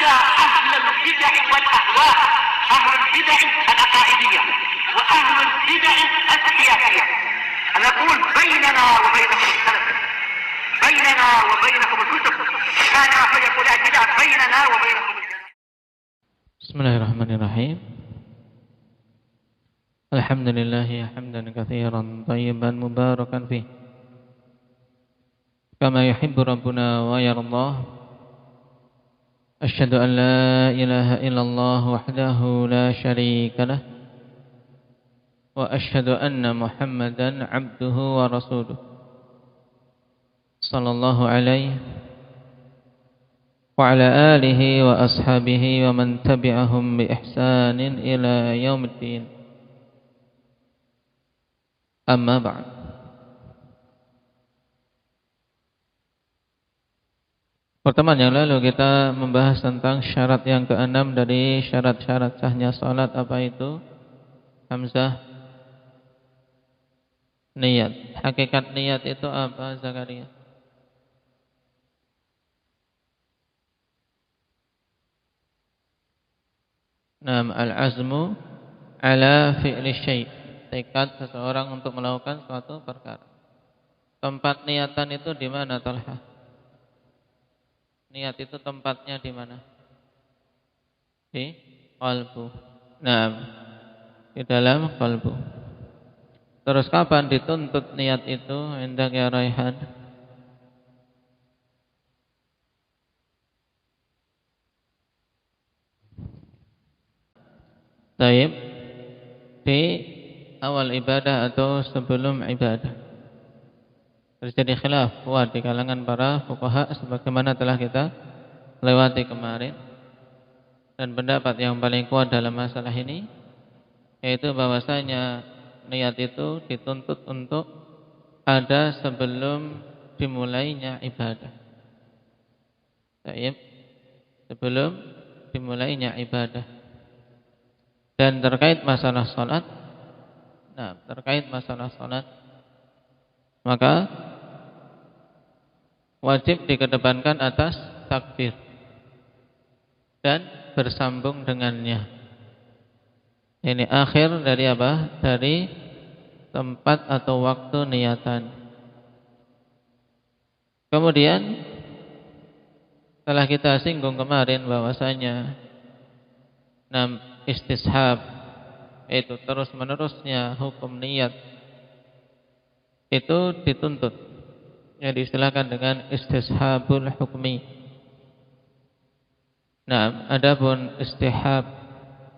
حتى أهل البدع والأهواء، أهل البدع العقائدية وأهل البدع السياسية. أنا أقول بيننا وبينكم السلف، بيننا وبينكم الكتب، كان فيقول البدع بيننا وبينكم السلف. بسم الله الرحمن الرحيم. الحمد لله حمدا كثيرا طيبا مباركا فيه كما يحب ربنا ويرضاه. أشهد أن لا إله إلا الله وحده لا شريك له، وأشهد أن محمدا عبده ورسوله صلى الله عليه وعلى آله وأصحابه ومن تبعهم بإحسان إلى يوم الدين. Amma ba'd. Pertemuan yang lalu kita membahas tentang syarat yang keenam dari syarat-syarat sahnya salat. Apa itu? Hamzah niat. Hakikat niat itu apa, Zakaria? Naam, al-azmu ala fi'li syai'. Tekad seseorang untuk melakukan suatu perkara. Tempat niatan itu di mana, Talha? Niat itu tempatnya di mana? Di qalbu. Nah, di dalam qalbu. Terus kapan dituntut niat itu? Hendak ya Raihan? Taib. Di awal ibadah atau sebelum ibadah. Terjadi khilaf kuat di kalangan para fuqaha sebagaimana telah kita lewati kemarin. Dan pendapat yang paling kuat dalam masalah ini yaitu bahwasanya niat itu dituntut untuk ada sebelum dimulainya ibadah. Baik, sebelum dimulainya ibadah. Dan terkait masalah salat, maka wajib dikedepankan atas takbir dan bersambung dengannya. Ini akhir dari apa? Dari tempat atau waktu niatan. Kemudian telah kita singgung kemarin bahwasanya istishab, yaitu terus menerusnya hukum niat itu dituntut, yang diistilahkan dengan istishabul hukmi. Nah, adapun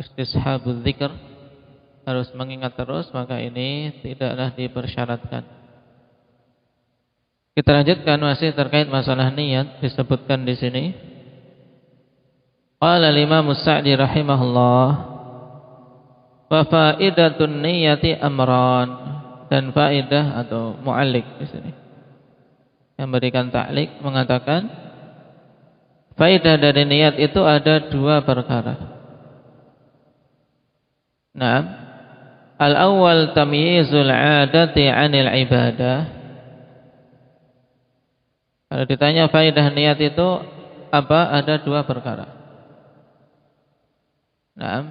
istishabul dzikr, harus mengingat terus, maka ini tidaklah dipersyaratkan. Kita lanjutkan masih terkait masalah niat, disebutkan di sini. Qala al-Imam As-Sa'di rahimahullah, wa faidatun niyati amran. Dan faidah atau mu'allik di sini yang berikan ta'liq mengatakan faidah dari niat itu ada dua perkara. Naam, al-awwal tamyizul 'adati 'anil ibadah. Kalau ditanya faidah niat itu apa, ada dua perkara. Naam,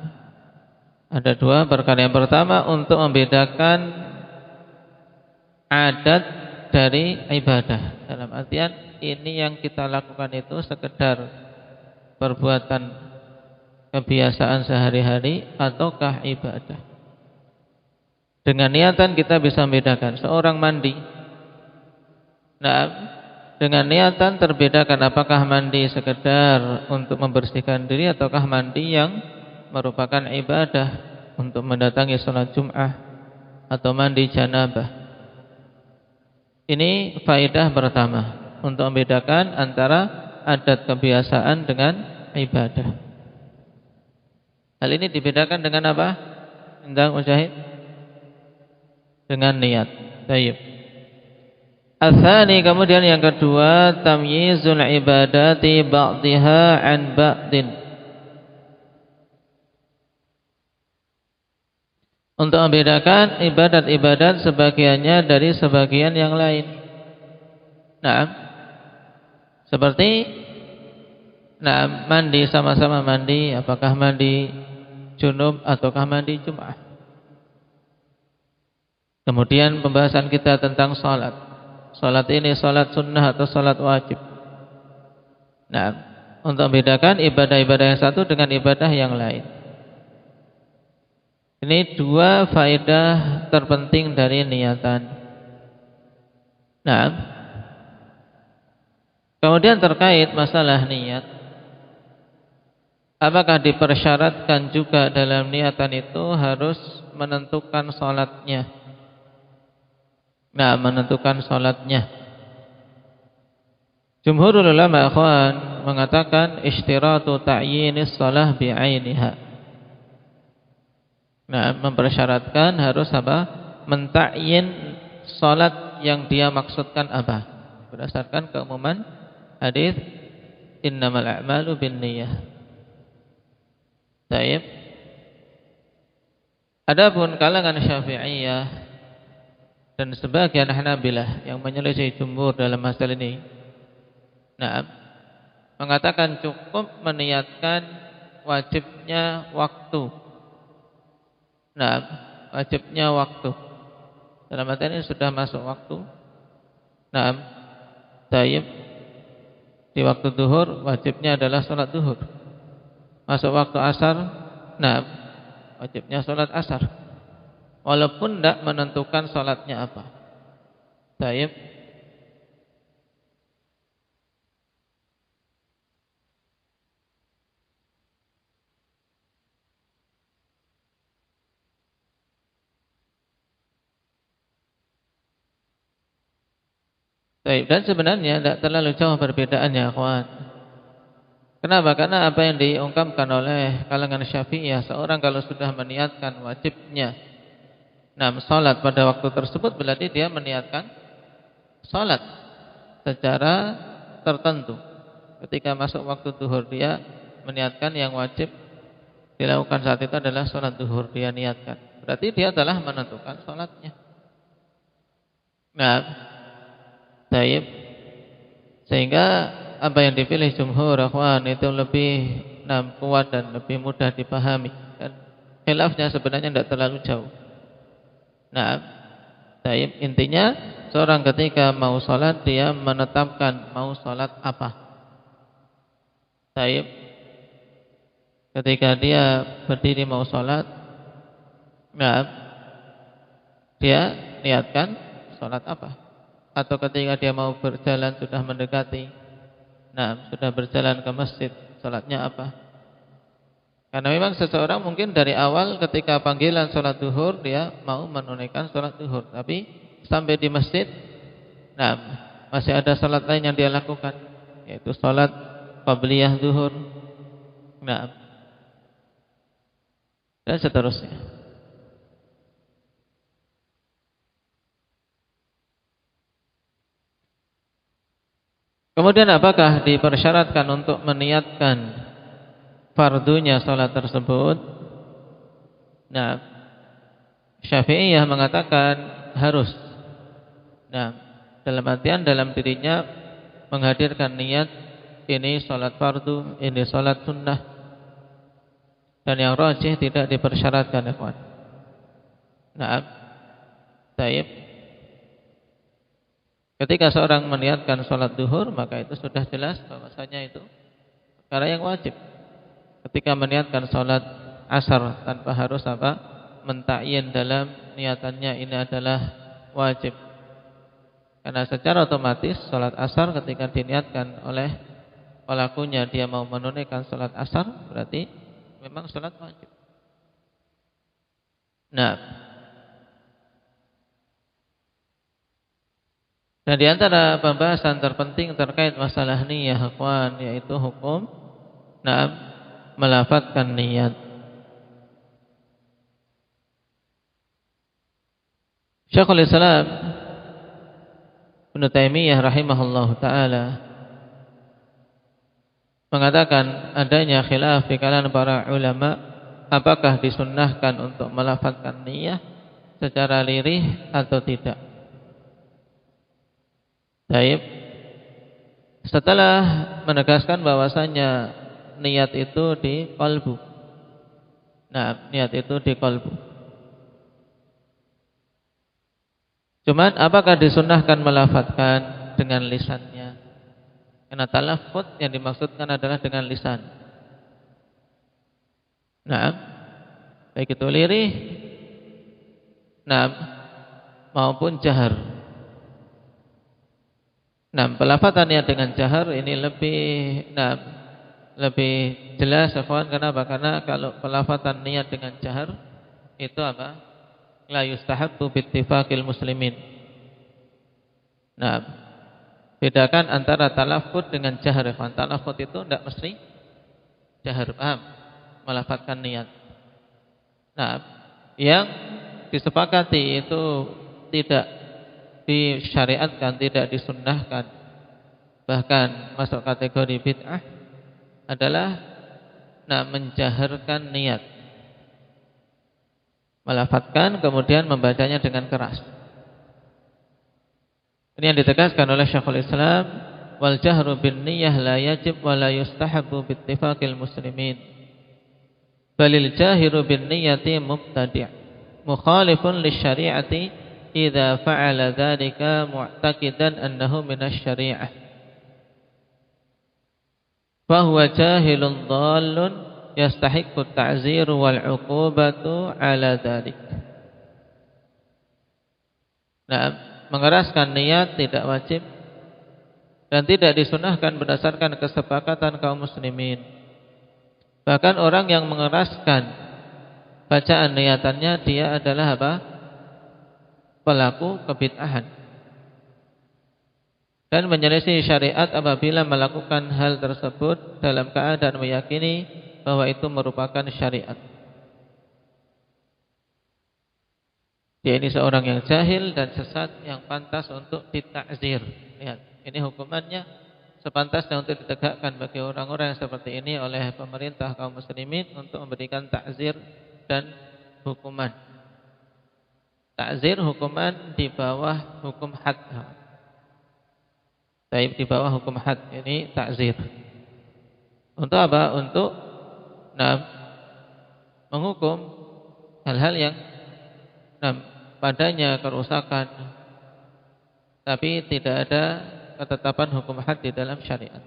ada dua perkara. Yang pertama untuk membedakan adat dari ibadah. Dalam artian ini yang kita lakukan itu sekedar perbuatan kebiasaan sehari-hari ataukah ibadah. Dengan niatan kita bisa membedakan. Seorang mandi, nah, dengan niatan terbedakan apakah mandi sekedar untuk membersihkan diri ataukah mandi yang merupakan ibadah untuk mendatangi salat Jum'ah atau mandi janabah. Ini faedah pertama untuk membedakan antara adat kebiasaan dengan ibadah. Hal ini dibedakan dengan apa? Tentang Mujahid? Dengan niat. Baik. Al-thani, kemudian yang kedua, tamyizul ibadati ba'dihha an ba'din. Untuk membedakan ibadat-ibadat sebagiannya dari sebagian yang lain. Nah, seperti Nah, mandi sama-sama mandi, apakah mandi junub ataukah mandi Jum'ah. Kemudian pembahasan kita tentang salat. Salat ini salat sunnah atau salat wajib. Nah, untuk membedakan ibadah-ibadah yang satu dengan ibadah yang lain. Ini dua faedah terpenting dari niatan. Nah, kemudian terkait masalah niat, apakah dipersyaratkan juga dalam niatan itu harus menentukan salatnya? Nah, menentukan salatnya. Jumhurul ulama akhwan mengatakan ishtiratu ta'yinis shalah bi'ainiha. Nah, mempersyaratkan harus apa? Mentakyin salat yang dia maksudkan apa? Berdasarkan keumuman hadis innamal a'malu binniyah. Baik. Adapun kalangan Syafi'iyah dan sebagian Hanabilah yang menyelisih jumhur dalam masalah ini, nah, mengatakan cukup meniatkan wajibnya waktu. Nah, wajibnya waktu. Dalam arti ini sudah masuk waktu. Nah, tayyib di waktu zuhur wajibnya adalah salat zuhur. Masuk waktu asar, nah, wajibnya salat asar. Walaupun tidak menentukan salatnya apa. Tayyib. Baik, dan sebenarnya tidak terlalu jauh perbedaannya, kawan. Kenapa? Karena apa yang diungkapkan oleh kalangan Syafi'iyah, seorang kalau sudah meniatkan wajibnya salat pada waktu tersebut, berarti dia meniatkan salat secara tertentu. Ketika masuk waktu zuhur, dia meniatkan yang wajib dilakukan saat itu adalah salat zuhur, dia niatkan. Berarti dia telah menentukan salatnya. Nah, taib. Sehingga apa yang dipilih jumhur akhwan itu lebih kuat dan lebih mudah dipahami, dan khilafnya sebenarnya tidak terlalu jauh. Nah, taib, intinya seorang ketika mau salat dia menetapkan mau salat apa. Taib, ketika dia berdiri mau salat, nah, dia niatkan salat apa. Atau ketika dia mau berjalan sudah mendekati, nah, sudah berjalan ke masjid, salatnya apa? Karena memang seseorang mungkin dari awal ketika panggilan salat zuhur dia mau menunaikan salat zuhur, tapi sampai di masjid, nah, masih ada salat lain yang dia lakukan, yaitu salat qabliyah zuhur, nah, dan seterusnya. Kemudian apakah dipersyaratkan untuk meniatkan fardunya salat tersebut? Nah, Syafi'iyah mengatakan harus. Nah, dalam artian dalam dirinya menghadirkan niat ini salat fardu, ini salat sunnah. Dan yang rajih tidak dipersyaratkan, ikhwan. Nah, taib. Ketika seorang meniatkan salat zuhur, maka itu sudah jelas bahwasanya itu perkara yang wajib. Ketika meniatkan salat asar tanpa harus apa? Mentakyin dalam niatannya ini adalah wajib. Karena secara otomatis salat asar ketika diniatkan oleh pelakunya dia mau menunaikan salat asar, berarti memang salat wajib. Nah, dan di antara pembahasan terpenting terkait masalah niyah, ikhwan, yaitu hukum melafadzkan niat. Syekhul Islam Ibnu Taimiyah rahimahullahu taala mengatakan adanya khilaf di kalangan para ulama, apakah disunnahkan untuk melafadzkan niyah secara lirih atau tidak. Baik. Setelah menegaskan bahwasanya niat itu di qalbu. Nah, niat itu di qalbu. Cuman apakah disunnahkan melafadzkan dengan lisannya? Karena talaffuz yang dimaksudkan adalah dengan lisan. Nah, baik itu lirih, nah, maupun jahar. Nah, pelafadzannya dengan jahar ini lebih jelas, ikhwan. Kenapa? Karena kalau pelafadzan niat dengan jahar itu apa? La yustahabbu bittifaqil muslimin. Nah, bedakan antara talaffuz dengan jahar, ikhwan. Talaffuz itu tidak mesti jahar, paham? Melafadzkan niat. Nah, yang disepakati itu tidak disyariatkan, tidak disunnahkan, bahkan masuk kategori bid'ah adalah menjaharkan niat, melafadzkan kemudian membacanya dengan keras. Ini yang ditegaskan oleh Syekhul Islam, wal jahru bin niyyah la yajib wa la yustahabbu bittifaqil muslimin. Balil jahiru bin niyyati mubtadi' mukhalifun lisyari'ati idza fa'ala dzalika mu'taqidan annahu minasy syari'ah. Fa huwa jahilun dhallun yastahiqqu at-ta'zir wal 'uqubatu 'ala dzalik. Nah, mengeraskan niat tidak wajib dan tidak disunahkan berdasarkan kesepakatan kaum muslimin. Bahkan orang yang mengeraskan bacaan niatannya, dia adalah apa? Pelaku kebid'ahan dan menyelisih syariat apabila melakukan hal tersebut dalam keadaan meyakini bahwa itu merupakan syariat. Dia ini seorang yang jahil dan sesat yang pantas untuk ditakzir. Lihat, ini hukumannya sepantasnya untuk ditegakkan bagi orang-orang yang seperti ini oleh pemerintah kaum muslimin untuk memberikan takzir dan hukuman. Takzir hukuman di bawah hukum had. Baik, di bawah hukum had ini takzir. Untuk apa? Untuk menghukum hal-hal yang padanya kerusakan, tapi tidak ada ketetapan hukum had di dalam syariat.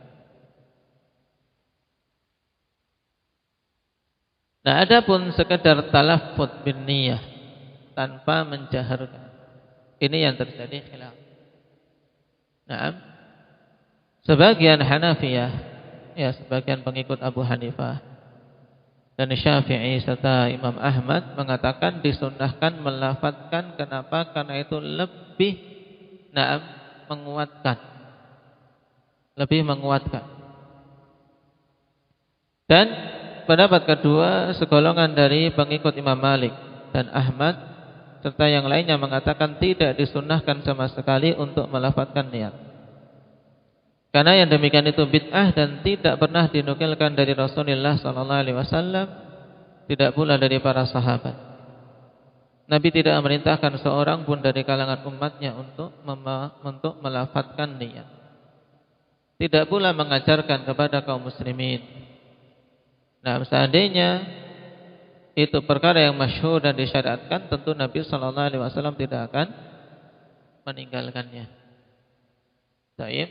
Nah, adapun sekedar talaffuz bin niyyah tanpa menjaharkan, ini yang terjadi khilaf. Nah, sebagian Hanafiyah, ya sebagian pengikut Abu Hanifah dan Syafi'i serta Imam Ahmad mengatakan disunnahkan melafadzkan. Kenapa? Karena itu lebih menguatkan. Lebih menguatkan. Dan pendapat kedua, segolongan dari pengikut Imam Malik dan Ahmad serta yang lainnya mengatakan tidak disunnahkan sama sekali untuk melafadzkan niat. Karena yang demikian itu bid'ah dan tidak pernah dinukilkan dari Rasulullah SAW, tidak pula dari para sahabat. Nabi tidak memerintahkan seorang pun dari kalangan umatnya untuk melafadzkan niat. Tidak pula mengajarkan kepada kaum muslimin. Nah, seandainya itu perkara yang masyhur dan disyariatkan, tentu Nabi SAW tidak akan meninggalkannya. Baik.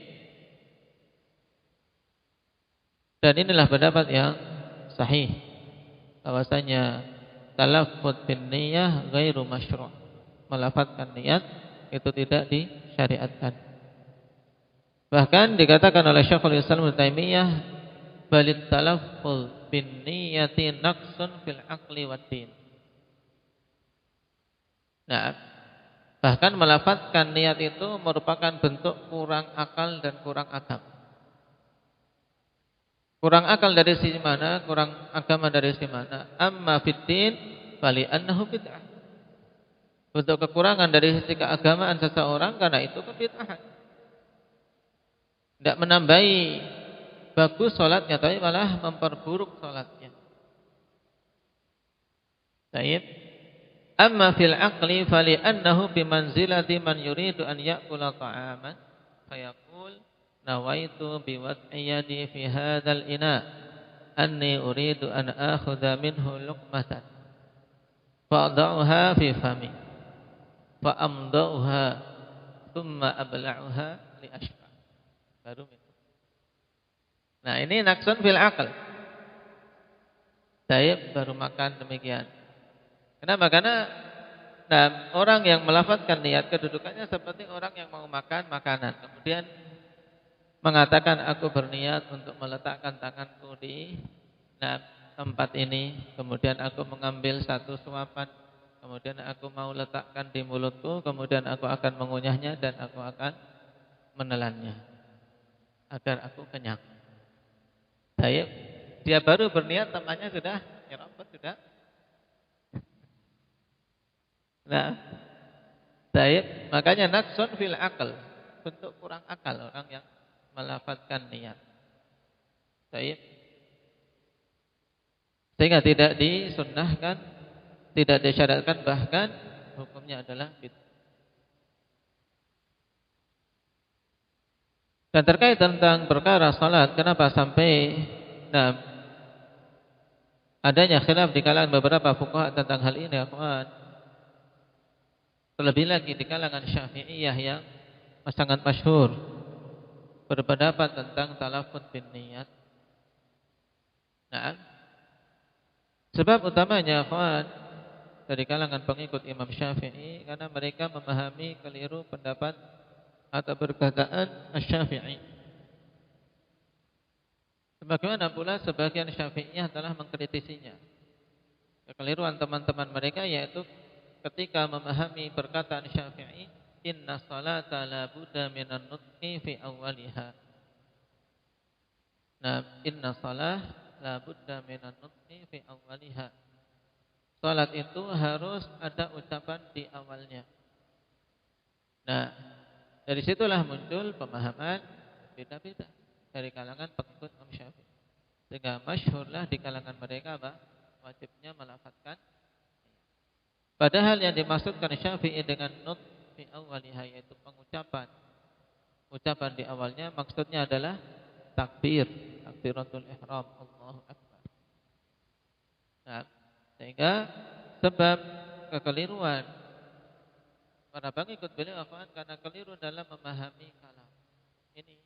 Dan inilah pendapat yang sahih, bahwasanya talaffuz bin niyyah ghairu masyru'. Melafadzkan niat itu tidak disyariatkan. Bahkan dikatakan oleh Syekhul Islam Ibnu Taimiyah, balit talaffuz bin niyyati naqsun fil aqli wad din. Nah, bahkan melafadzkan niat itu merupakan bentuk kurang akal dan kurang agama. Kurang akal dari sisi mana? Kurang agama dari sisi mana? Amma fiddin fali annahu bid'ah. Bentuk kekurangan dari sisi keagamaan seseorang karena itu kebid'ahan. Tidak menambahi bagus salatnya, tapi malah memperburuk salatnya. Baik. Amma fil aqli fali annahu bimanzilati man yuridu an ya'kula ta'aman fayaqul nawaitu biwad'i yadi fi hadzal ina anni uridu an akhudha minhu luqmatan fa'da'uha fi fami fa'amda'uha thumma abla'uha li ashqa. Baru minum. Nah, ini naksun fil aql. Taib baru makan demikian. Kenapa? Karena orang yang melafazkan niat kedudukannya seperti orang yang mau makan makanan. Kemudian mengatakan aku berniat untuk meletakkan tanganku di tempat ini. Kemudian aku mengambil satu suapan. Kemudian aku mau letakkan di mulutku. Kemudian aku akan mengunyahnya dan aku akan menelannya agar aku kenyang. Taib, dia baru berniat temannya sudah nyerempet sudah. Nah, taib, makanya naksun fil aql, bentuk kurang akal orang yang melafazkan niat. Taib. Sehingga tidak disunnahkan, tidak disyaratkan, bahkan hukumnya adalah bid'ah. Dan terkait tentang perkara salat, kenapa sampai adanya khilaf di kalangan beberapa fuqaha tentang hal ini, akhwan. Terlebih lagi di kalangan Syafi'iyah yang sangat masyhur berpendapat tentang talaffuz bin niyat. Nah, sebab utamanya, akhwan, dari kalangan pengikut Imam Syafi'i karena mereka memahami keliru pendapat atau perkataan Asy-Syafi'i. Sebagaimana pula sebagian Syafi'iyah telah mengkritisinya. Kekeliruan teman-teman mereka yaitu ketika memahami perkataan Syafi'i, inna salata la budda minan nutqi fi awwaliha. Nah, inna salah la budda minan nutqi fi awwaliha. Salat itu harus ada ucapan di awalnya. Nah, dari situlah muncul pemahaman beda-beda dari kalangan pengikut Imam Syafi'i. Sehingga masyhurlah di kalangan mereka wajibnya melafazkan. Padahal yang dimaksudkan Syafi'i dengan nut fi awwaliha yaitu pengucapan. Ucapan di awalnya maksudnya adalah takbir, takbiratul ihram, Allahu akbar. Nah, sehingga sebab kekeliruan para pengikut beliau karena keliru dalam memahami kalam. Ini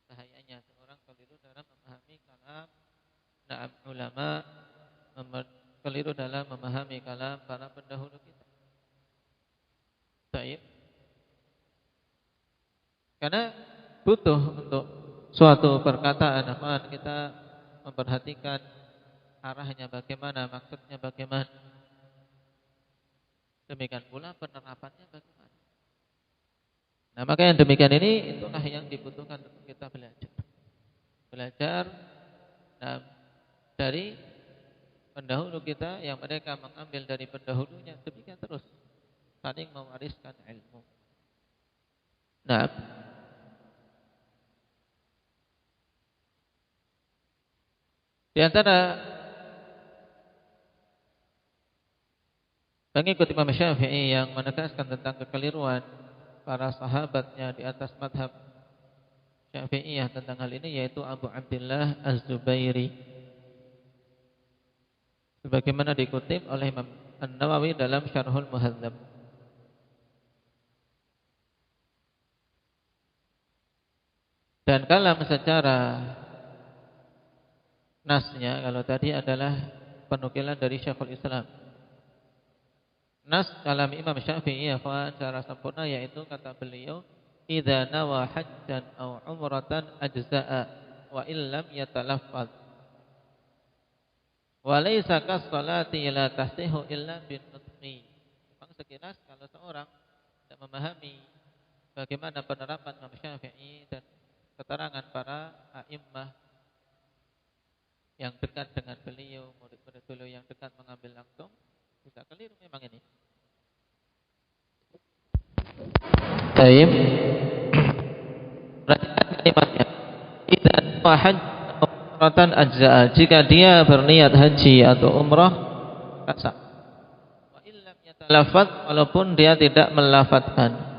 bahayanya seorang keliru dalam memahami kalam. Nah, ulama keliru dalam memahami kalam para pendahulu kita. Baik. Karena butuh untuk suatu perkataan kita memperhatikan arahnya bagaimana, maksudnya bagaimana. Demikian pula penerapannya bagaimana. Nah, maka yang demikian ini itulah yang dibutuhkan untuk kita belajar. Belajar dari pendahulu kita yang mereka mengambil dari pendahulunya, demikian terus saling mewariskan ilmu. Nah, di antara pengikut Imam Syafi'i yang menegaskan tentang kekeliruan para sahabatnya di atas madhab Syafi'iyah tentang hal ini yaitu Abu Abdullah Az-Zubairi, sebagaimana dikutip oleh Imam An-Nawawi dalam Syarhul Muhadzab. Dan kalam secara nasnya, kalau tadi adalah penukilan dari Syekhul Islam, nas kalam Imam Syafi'i secara sempurna yaitu kata beliau, idza nawa hajjan aw umratan ajza'a wa illam yatalaffaz wa laysa kas-salati la tahsihu illa bin nutqi. Memang sekilas kalau seorang tidak memahami bagaimana penerapan Imam Syafi'i dan keterangan para a'immah yang dekat dengan beliau, murid-murid beliau yang dekat mengambil langsung, bisa keliru memang ini. Baik. Perhatikan kalimatnya. Idza hajj umratan ajza'a, jika dia berniat haji atau umrah sah. Wa illam yatalaffaz, walaupun dia tidak melafadzkan.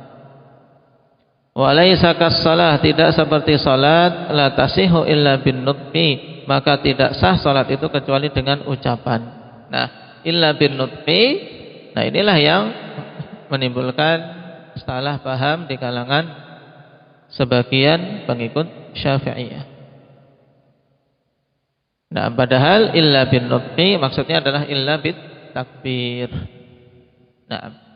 Walaisa kas-shalah, tidak seperti salat, la tasihu illa bin nutqi, maka tidak sah salat itu kecuali dengan ucapan. Nah, illa bin nutqi, nah inilah yang menimbulkan salah paham di kalangan sebagian pengikut Syafi'iyah. Nah, padahal illa bin nutqi maksudnya adalah illa bit takbir. Nah,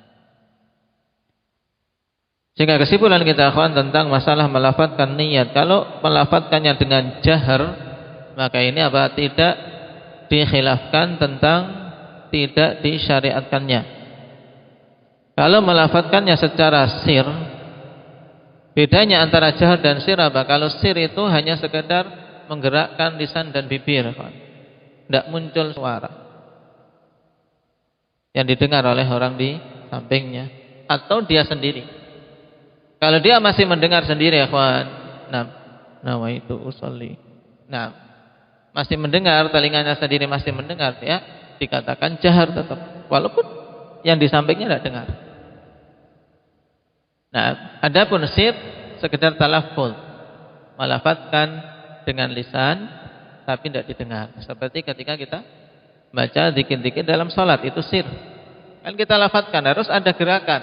sehingga kesimpulan kita akhwan tentang masalah melafadzkan niat, kalau melafadzkannya dengan jahar, maka ini apa? Tidak dikhilafkan tentang tidak disyariatkannya. Kalau melafadzkannya secara sir, bedanya antara jahar dan sir apa? Kalau sir itu hanya sekedar menggerakkan lisan dan bibir, tidak muncul suara yang didengar oleh orang di sampingnya atau dia sendiri. Kalau dia masih mendengar sendiri, ikhwan, nawaitu usolli. Nah, masih mendengar, telinganya sendiri masih mendengar, ya, dikatakan jahar tetap, walaupun yang di sampingnya tidak dengar. Nah, adapun sir sekedar talaffuz, melafadzkan dengan lisan tapi tidak didengar. Seperti ketika kita baca zikir-zikir dalam salat, itu sir. Kan kita lafadzkan, harus ada gerakan.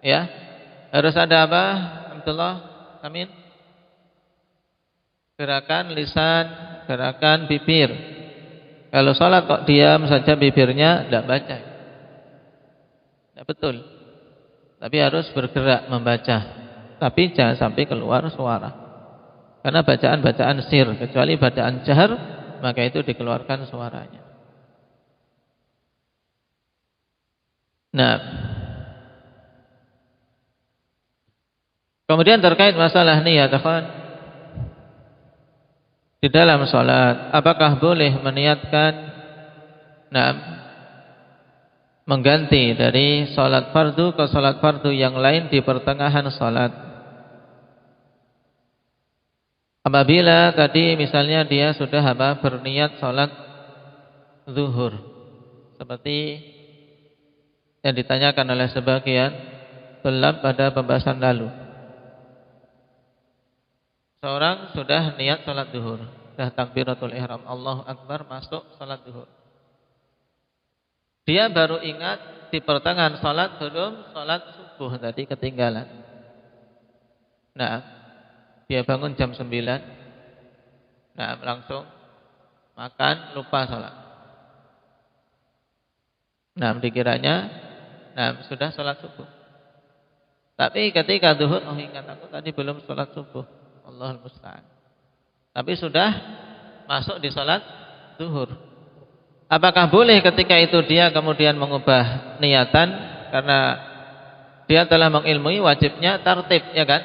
Ya. Harus ada apa? Alhamdulillah, amin. Gerakan lisan, gerakan bibir. Kalau salat kok diam saja bibirnya, tidak baca. Tidak betul. Tapi harus bergerak membaca. Tapi jangan sampai keluar suara. Karena bacaan-bacaan sir, kecuali bacaan jahar, maka itu dikeluarkan suaranya. Nah, kemudian terkait masalah niat, di dalam salat, apakah boleh meniatkan mengganti dari salat fardu ke salat fardu yang lain di pertengahan salat? Apabila tadi misalnya dia sudah berniat salat zuhur, seperti yang ditanyakan oleh sebagian belum pada pembahasan lalu. Seorang sudah niat salat zuhur, sudah takbiratul ihram, Allahu Akbar, masuk salat zuhur. Dia baru ingat di pertengahan salat belum salat subuh tadi ketinggalan. Nah, dia bangun jam 9. Nah, langsung makan, lupa salat. Nah, dikiranya sudah salat subuh. Tapi ketika zuhur, oh ingat aku tadi belum salat subuh. Allahul musta'an. Tapi sudah masuk di salat zuhur. Apakah boleh ketika itu dia kemudian mengubah niatan karena dia telah mengilmui wajibnya tartib, ya kan?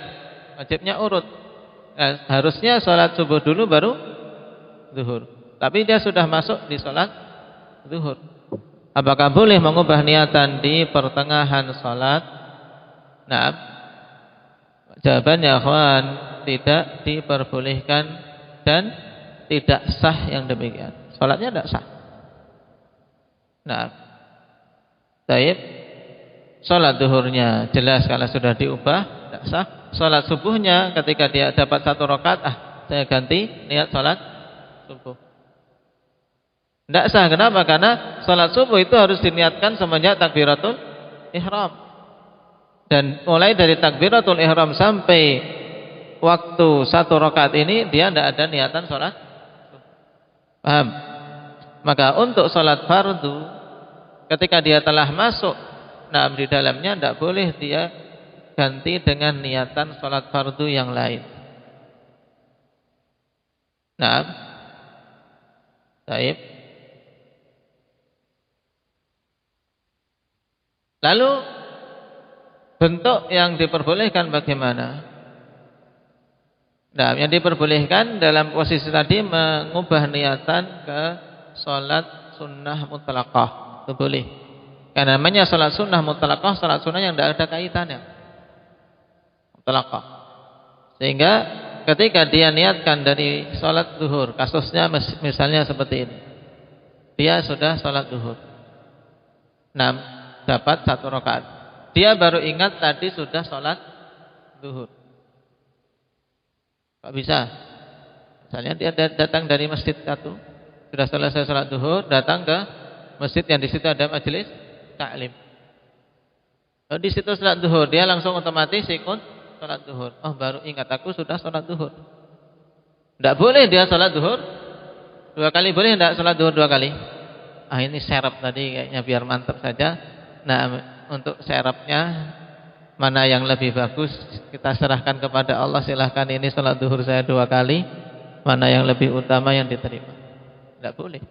Wajibnya urut. Nah, harusnya salat subuh dulu baru zuhur. Tapi dia sudah masuk di salat zuhur. Apakah boleh mengubah niatan di pertengahan salat? Nah, jawabannya ikhwan, tidak diperbolehkan dan tidak sah yang demikian. Salatnya tidak sah. Nah, baik. Salat zuhurnya jelas kalau sudah diubah tidak sah. Salat subuhnya ketika dia dapat 1 rakaat, saya ganti niat salat subuh. Tidak sah. Kenapa? Karena salat subuh itu harus diniatkan semenjak takbiratul ihram. Dan mulai dari takbiratul ihram sampai waktu 1 rakaat ini dia tidak ada niatan salat. Paham? Maka untuk salat fardu ketika dia telah masuk di dalamnya, tidak boleh dia ganti dengan niatan salat fardu yang lain. Nah, baik. Lalu bentuk yang diperbolehkan bagaimana? Nah, yang diperbolehkan dalam posisi tadi mengubah niatan ke salat sunnah mutlaqah, itu boleh. Karena namanya salat sunnah mutlaqah, salat sunnah yang tidak ada kaitannya, mutlaqah. Sehingga ketika dia niatkan dari salat zuhur, kasusnya misalnya seperti ini, dia sudah salat zuhur, dapat 1 rakaat, dia baru ingat tadi sudah salat zuhur. Kok bisa? Misalnya dia datang dari masjid satu, sudah selesai salat zuhur, datang ke masjid yang di situ ada majelis taklim. Oh, di situ salat zuhur, dia langsung otomatis ikut salat zuhur. Oh, baru ingat aku sudah salat zuhur. Tidak boleh dia salat zuhur 2 kali, boleh tidak salat zuhur 2 kali? Ah, ini serap tadi kayaknya biar mantap saja. Nah, untuk serapnya mana yang lebih bagus kita serahkan kepada Allah. Silahkan, ini salat zuhur saya 2 kali, mana yang lebih utama yang diterima. Tidak boleh.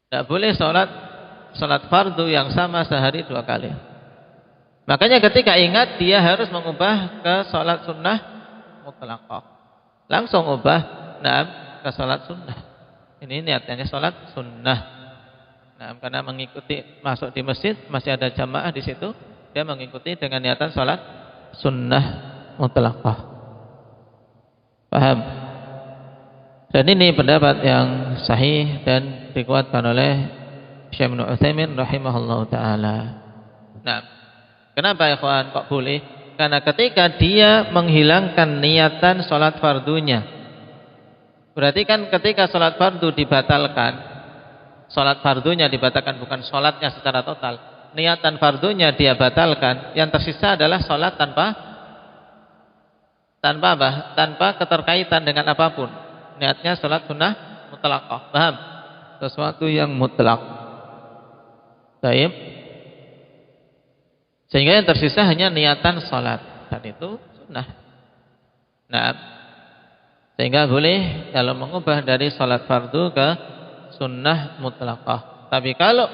Tidak boleh salat fardu yang sama sehari 2 kali. Makanya ketika ingat dia harus mengubah ke salat sunnah mutlaqah. Langsung ubah ke salat sunnah. Ini niatnya salat sunnah. Nah, karena mengikuti masuk di masjid masih ada jamaah di situ, dia mengikuti dengan niatan salat sunnah mutlaqah. Paham? Dan ini pendapat yang sahih dan dikuatkan oleh Syekh Ibnu Utsaimin rahimahullahu taala. Nah, kenapa ya ikhwan kok boleh? Karena ketika dia menghilangkan niatan salat fardunya. Berarti kan ketika salat fardu dibatalkan, salat fardunya dibatalkan, bukan salatnya secara total. Niatan fardunya dia batalkan, yang tersisa adalah salat tanpa apa? Tanpa keterkaitan dengan apapun. Niatnya salat sunnah mutlaqah. Paham? Sesuatu yang mutlak. Baik. Sehingga yang tersisa hanya niatan salat, dan itu sunnah. Nah, sehingga boleh kalau mengubah dari salat fardu ke sunnah mutlaqah. Tapi kalau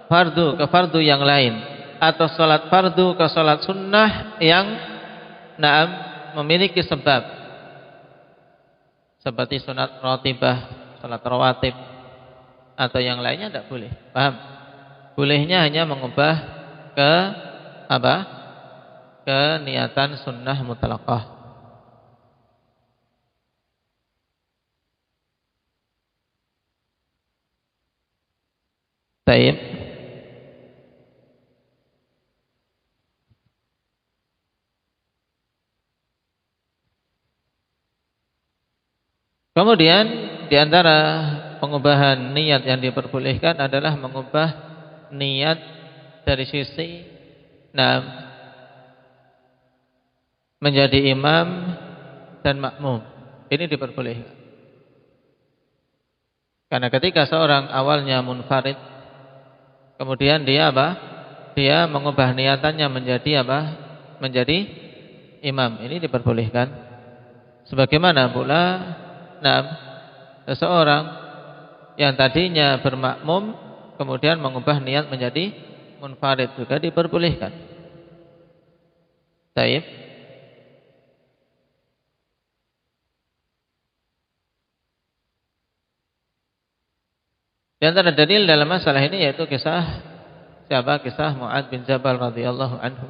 fardu ke fardu yang lain, atau salat fardu ke salat sunnah yang memiliki sebab, seperti sunat ratibah, salat rawatib atau yang lainnya, tidak boleh. Paham? Bolehnya hanya mengubah ke apa? Ke niatan sunnah mutlaqah. Baik. Kemudian di antara pengubahan niat yang diperbolehkan adalah mengubah niat dari sisi menjadi imam dan makmum. Ini diperbolehkan. Karena ketika seorang awalnya munfarid, kemudian dia apa? Dia mengubah niatannya menjadi apa? Menjadi imam. Ini diperbolehkan. Sebagaimana pula seseorang yang tadinya bermakmum kemudian mengubah niat menjadi munfarid, juga diperbolehkan. Baik. Di antara dalil dalam masalah ini yaitu kisah siapa? Kisah Mu'adz bin Jabal radhiyallahu anhu.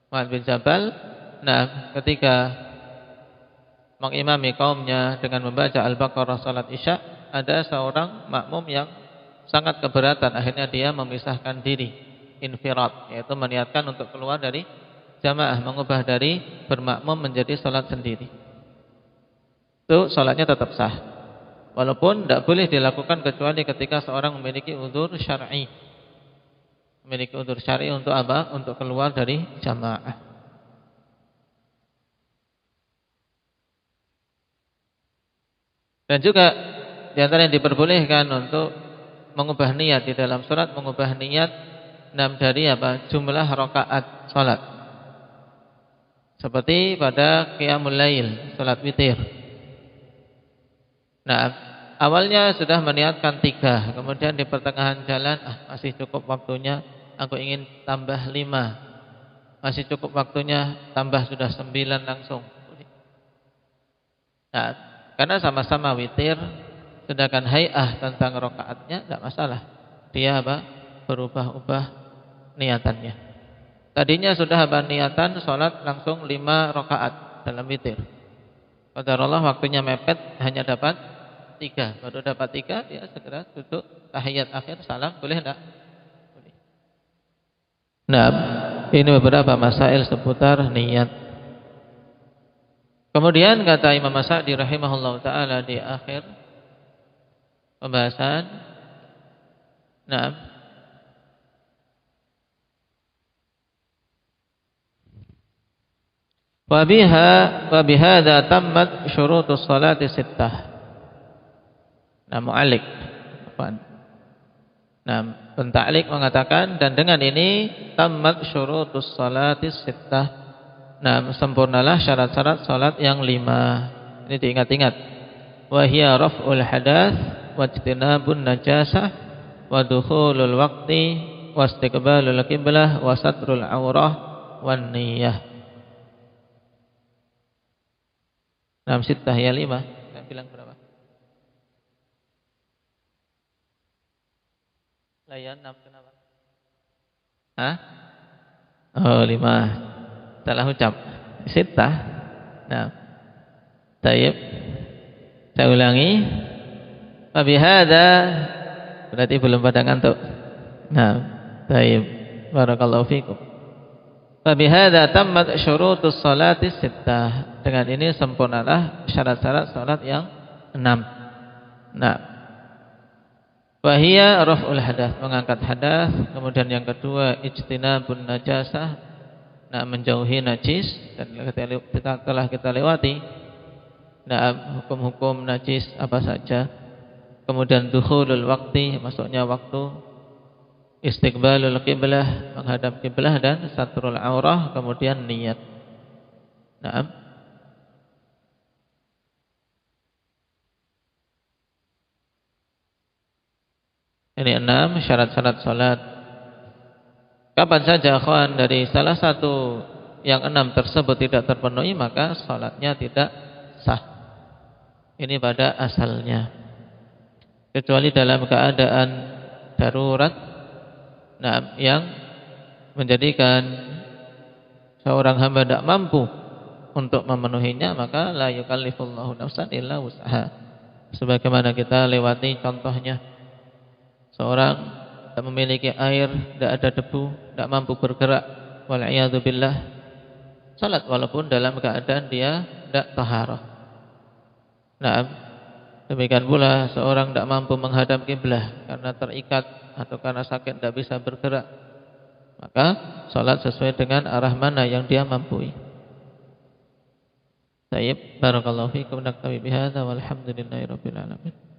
Mu'adz bin Jabal, ketika mengimami kaumnya dengan membaca Al-Baqarah salat Isya, ada seorang makmum yang sangat keberatan. Akhirnya dia memisahkan diri, infirad, yaitu meniatkan untuk keluar dari jamaah, mengubah dari bermakmum menjadi salat sendiri. Itu salatnya tetap sah. Walaupun tidak boleh dilakukan kecuali ketika seorang memiliki udzur syar'i. Memiliki udzur syar'i untuk apa? Untuk keluar dari jamaah. Dan juga di antara yang diperbolehkan untuk mengubah niat di dalam salat, mengubah niat dari apa? Jumlah rakaat salat. Seperti pada qiyamul lail, salat witir. Awalnya sudah meniatkan 3, kemudian di pertengahan jalan, masih cukup waktunya, aku ingin tambah 5. Masih cukup waktunya, tambah sudah 9 langsung. Karena sama-sama witir, sedangkan hay'ah tentang rakaatnya tidak masalah. Dia apa? Berubah-ubah niatannya. Tadinya sudah niatan salat langsung 5 rakaat dalam witir. Qadarullah waktunya mepet, hanya dapat 3. Baru dapat 3, dia segera duduk tahiyat akhir, salam. Boleh enggak? Boleh. Ini beberapa masail seputar niat. Kemudian kata Imam As-Sa'di rahimahullah ta'ala di akhir pembahasan, nah, wa bihadza tammat syurutus salati sittah. Nah, mu'alliq. Nah, penta'liq mengatakan dan dengan ini tammat syurutus salati sittah. Nah, sempurnalah syarat-syarat salat yang 5. Ini diingat-ingat. Wa hiya raf'ul hadaats wa ijtinabun najasah wa dukhulul waqti wa istiqbalul qiblah wa satrul aurah wan niyyah. Nah, sittah ya 5. Saya bilang berapa? Layan 6 kenapa? Hah? Oh, 5. Salah ucap. Sittah. Nah. Tayyib. Saya ulangi. Fabihada berarti belum pada ngantuk. Nah. Tayyib. Barakallahu fikum. Fabihada tammat syurutus salati sittah. Dengan ini sempurnalah syarat-syarat salat yang 6. Nah. Wahia raf'ul hadaats, mengangkat hadas. Kemudian yang kedua ijtinabun najasah. Nah, menjauhi najis, dan telah kita lewati nah, hukum-hukum najis apa saja. Kemudian dukhulul waqti, masuknya waktu, istiqbalul qiblah, menghadap qiblah, dan satrul aurah, kemudian niat. Nah, ini 6 syarat-syarat salat. Kapan saja akhwan dari salah satu yang 6 tersebut tidak terpenuhi, maka salatnya tidak sah. Ini pada asalnya. Kecuali dalam keadaan darurat, nah, yang menjadikan seorang hamba tidak mampu untuk memenuhinya, maka la yukallifullahu nafsan illa wus'aha. Sebagaimana kita lewati contohnya, seorang tidak memiliki air, tidak ada debu, tidak mampu bergerak, wal'iyadu billah, salat walaupun dalam keadaan dia tidak taharah. Nah, demikian pula seorang tidak mampu menghadap kiblah karena terikat atau karena sakit tidak bisa bergerak, maka salat sesuai dengan arah mana yang dia mampu. Tayyib, barakallahu fikum, naktabi bihadza walhamdulillahi rabbil alamin.